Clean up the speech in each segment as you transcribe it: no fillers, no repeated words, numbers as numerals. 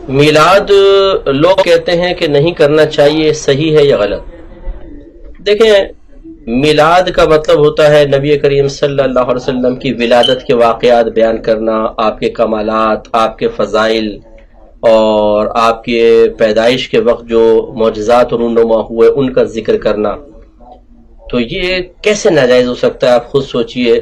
میلاد لوگ کہتے ہیں کہ نہیں کرنا چاہیے، صحیح ہے یا غلط؟ دیکھیں، میلاد کا مطلب ہوتا ہے نبی کریم صلی اللہ علیہ وسلم کی ولادت کے واقعات بیان کرنا، آپ کے کمالات، آپ کے فضائل، اور آپ کے پیدائش کے وقت جو معجزات رونما ہوئے ان کا ذکر کرنا۔ تو یہ کیسے ناجائز ہو سکتا ہے؟ آپ خود سوچئے،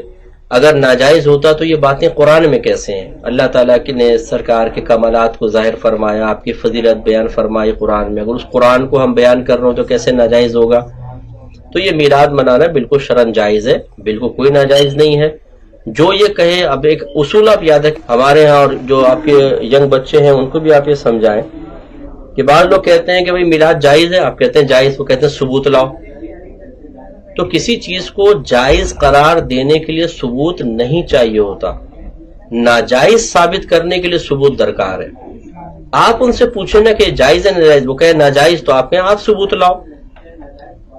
اگر ناجائز ہوتا تو یہ باتیں قرآن میں کیسے ہیں؟ اللہ تعالیٰ نے سرکار کے کمالات کو ظاہر فرمایا، آپ کی فضیلت بیان فرمائی قرآن میں، اگر اس قرآن کو ہم بیان کر رہے ہوں تو کیسے ناجائز ہوگا؟ تو یہ میلاد منانا بالکل شرعاً جائز ہے، بالکل کوئی ناجائز نہیں ہے۔ جو یہ کہے، اب ایک اصول آپ یاد رکھیں ہمارے ہاں، اور جو آپ کے ینگ بچے ہیں ان کو بھی آپ یہ سمجھائیں کہ بعض لوگ کہتے ہیں کہ بھئی میلاد جائز ہے، آپ کہتے ہیں جائز، وہ کہتے ہیں ثبوت لاؤ۔ تو کسی چیز کو جائز قرار دینے کے لیے ثبوت نہیں چاہیے ہوتا، ناجائز ثابت کرنے کے لیے ثبوت درکار ہے۔ آپ ان سے پوچھیں نا کہ جائز ہے ناجائز، وہ کہے ناجائز، تو آپ کہیں آپ ثبوت لاؤ۔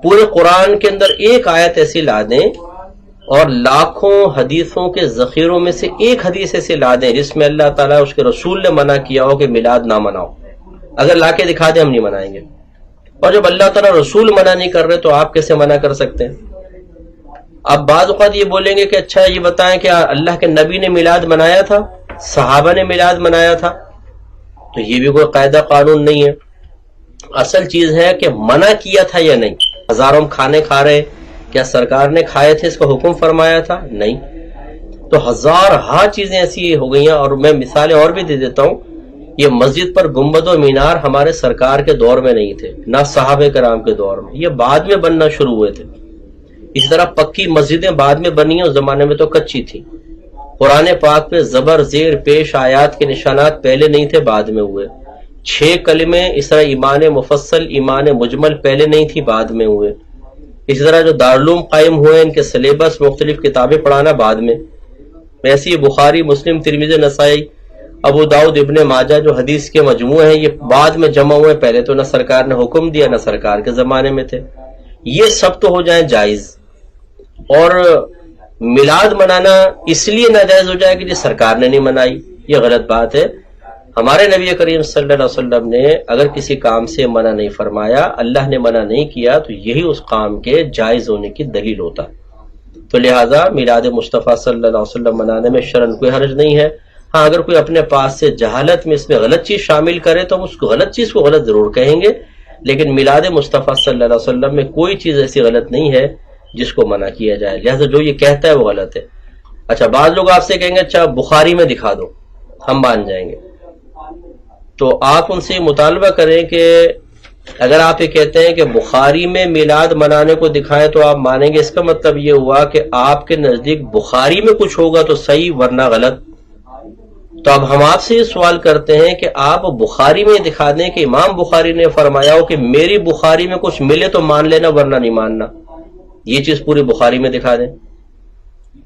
پورے قرآن کے اندر ایک آیت ایسی لا دیں اور لاکھوں حدیثوں کے ذخیروں میں سے ایک حدیث ایسے لا دیں جس میں اللہ تعالیٰ اس کے رسول نے منع کیا ہو کہ میلاد نہ مناؤ، اگر لا کے دکھا دیں ہم نہیں منائیں گے۔ اور جب اللہ تعالیٰ رسول منع نہیں کر رہے تو آپ کیسے منع کر سکتے ہیں؟ اب بعض اوقات یہ بولیں گے کہ اچھا یہ بتائیں کہ اللہ کے نبی نے میلاد منایا تھا، صحابہ نے میلاد منایا تھا؟ تو یہ بھی کوئی قاعدہ قانون نہیں ہے۔ اصل چیز ہے کہ منع کیا تھا یا نہیں۔ ہزاروں کھانے کھا رہے، کیا سرکار نے کھائے تھے، اس کا حکم فرمایا تھا؟ نہیں۔ تو ہزارہا چیزیں ایسی ہو گئی ہیں، اور میں مثالیں اور بھی دے دیتا ہوں۔ یہ مسجد پر گنبد و مینار ہمارے سرکار کے دور میں نہیں تھے، نہ صحابہ کرام کے دور میں، یہ بعد میں بننا شروع ہوئے تھے۔ اس طرح پکی مسجدیں بعد میں بنی ہیں، اس زمانے میں تو کچی تھی۔ قرآن پاک پہ زبر زیر پیش آیات کے نشانات پہلے نہیں تھے، بعد میں ہوئے۔ 6 کلمے اس طرح ایمان مفصل، ایمان مجمل پہلے نہیں تھی، بعد میں ہوئے۔ اسی طرح جو دارالعلوم قائم ہوئے، ان کے سلیبس مختلف کتابیں پڑھانا بعد میں۔ ایسے ہی بخاری، مسلم، ترمذی، نسائی، ابو داؤد، ابن ماجہ جو حدیث کے مجموعے ہیں، یہ بعد میں جمع ہوئے، پہلے تو نہ سرکار نے حکم دیا نہ سرکار کے زمانے میں تھے۔ یہ سب تو ہو جائیں جائز، اور میلاد منانا اس لیے ناجائز ہو جائے کہ جی سرکار نے نہیں منائی، یہ غلط بات ہے۔ ہمارے نبی کریم صلی اللہ علیہ وسلم نے اگر کسی کام سے منع نہیں فرمایا، اللہ نے منع نہیں کیا، تو یہی اس کام کے جائز ہونے کی دلیل ہوتا ہے۔ تو لہٰذا میلاد مصطفیٰ صلی اللہ علیہ وسلم منانے میں شرعاً کوئی حرج نہیں ہے۔ ہاں، اگر کوئی اپنے پاس سے جہالت میں اس میں غلط چیز شامل کرے تو ہم اس کو غلط چیز کو غلط ضرور کہیں گے، لیکن میلاد مصطفیٰ صلی اللہ علیہ وسلم میں کوئی چیز ایسی غلط نہیں ہے جس کو منع کیا جائے، لہٰذا جو یہ کہتا ہے وہ غلط ہے۔ اچھا، بعض لوگ آپ سے کہیں گے اچھا بخاری میں دکھا دو، ہم مان جائیں گے۔ تو آپ ان سے مطالبہ کریں کہ اگر آپ یہ کہتے ہیں کہ بخاری میں میلاد منانے کو دکھائیں تو آپ مانیں گے، اس کا مطلب یہ ہوا کہ آپ کے نزدیک بخاری میں کچھ ہوگا تو صحیح، ورنہ غلط۔ تو اب ہم آپ سے یہ سوال کرتے ہیں کہ آپ بخاری میں دکھا دیں کہ امام بخاری نے فرمایا ہو کہ میری بخاری میں کچھ ملے تو مان لینا ورنہ نہیں ماننا، یہ چیز پوری بخاری میں دکھا دیں۔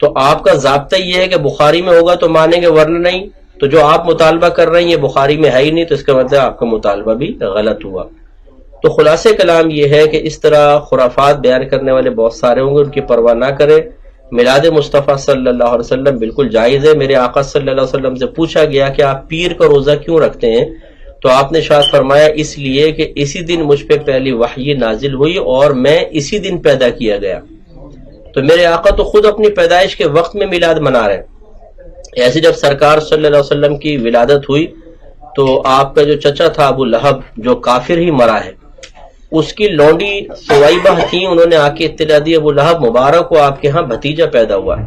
تو آپ کا ضابطہ یہ ہے کہ بخاری میں ہوگا تو مانیں گے ورنہ نہیں، تو جو آپ مطالبہ کر رہے ہیں یہ بخاری میں ہے ہی نہیں، تو اس کا مطلب آپ کا مطالبہ بھی غلط ہوا۔ تو خلاصہ کلام یہ ہے کہ اس طرح خرافات بیان کرنے والے بہت سارے ہوں گے، ان کی پرواہ نہ کریں۔ میلاد مصطفیٰ صلی اللہ علیہ وسلم بالکل جائز ہے۔ میرے آقا صلی اللہ علیہ وسلم سے پوچھا گیا کہ آپ پیر کا روزہ کیوں رکھتے ہیں، تو آپ نے ارشاد فرمایا اس لیے کہ اسی دن مجھ پہ پہلی وحی نازل ہوئی اور میں اسی دن پیدا کیا گیا۔ تو میرے آقا تو خود اپنی پیدائش کے وقت میں میلاد منا رہے ہیں۔ ایسے جب سرکار صلی اللہ علیہ وسلم کی ولادت ہوئی تو آپ کا جو چچا تھا ابو لہب، جو کافر ہی مرا ہے، اس کی لونڈی سویبہ تھی، انہوں نے آ کے اطلاع دی ابو لہب مبارک کو آپ کے ہاں بھتیجا پیدا ہوا ہے۔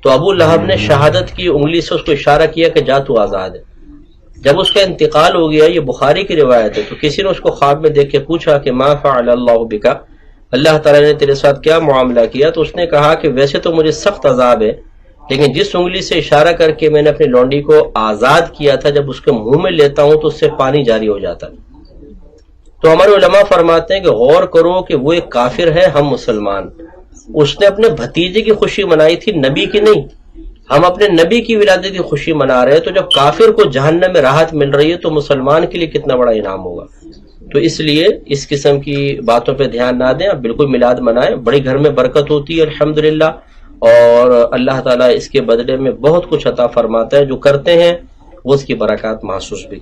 تو ابو لہب نے شہادت کی انگلی سے اس کو اشارہ کیا کہ جا تو آزاد ہے۔ جب اس کا انتقال ہو گیا، یہ بخاری کی روایت ہے، تو کسی نے اس کو خواب میں دیکھ کے پوچھا کہ ما فعل اللہ بکا، اللہ تعالیٰ نے تیرے ساتھ کیا معاملہ کیا؟ تو اس نے کہا کہ ویسے تو مجھے سخت عذاب ہے، لیکن جس انگلی سے اشارہ کر کے میں نے اپنی لونڈی کو آزاد کیا تھا، جب اس کے منہ میں لیتا ہوں تو اس سے پانی جاری ہو جاتا ہے۔ تو ہمارے علماء فرماتے ہیں کہ غور کرو کہ وہ ایک کافر ہے، ہم مسلمان، اس نے اپنے بھتیجے کی خوشی منائی تھی، نبی کی نہیں۔ ہم اپنے نبی کی ولادت کی خوشی منا رہے ہیں، تو جب کافر کو جہنم میں راحت مل رہی ہے تو مسلمان کے لیے کتنا بڑا انعام ہوگا۔ تو اس لیے اس قسم کی باتوں پہ دھیان نہ دیں، آپ بالکل میلاد منائیں، بڑی گھر میں برکت ہوتی ہے الحمدللہ، اور اللہ تعالیٰ اس کے بدلے میں بہت کچھ عطا فرماتا ہے، جو کرتے ہیں وہ اس کی برکات محسوس بھی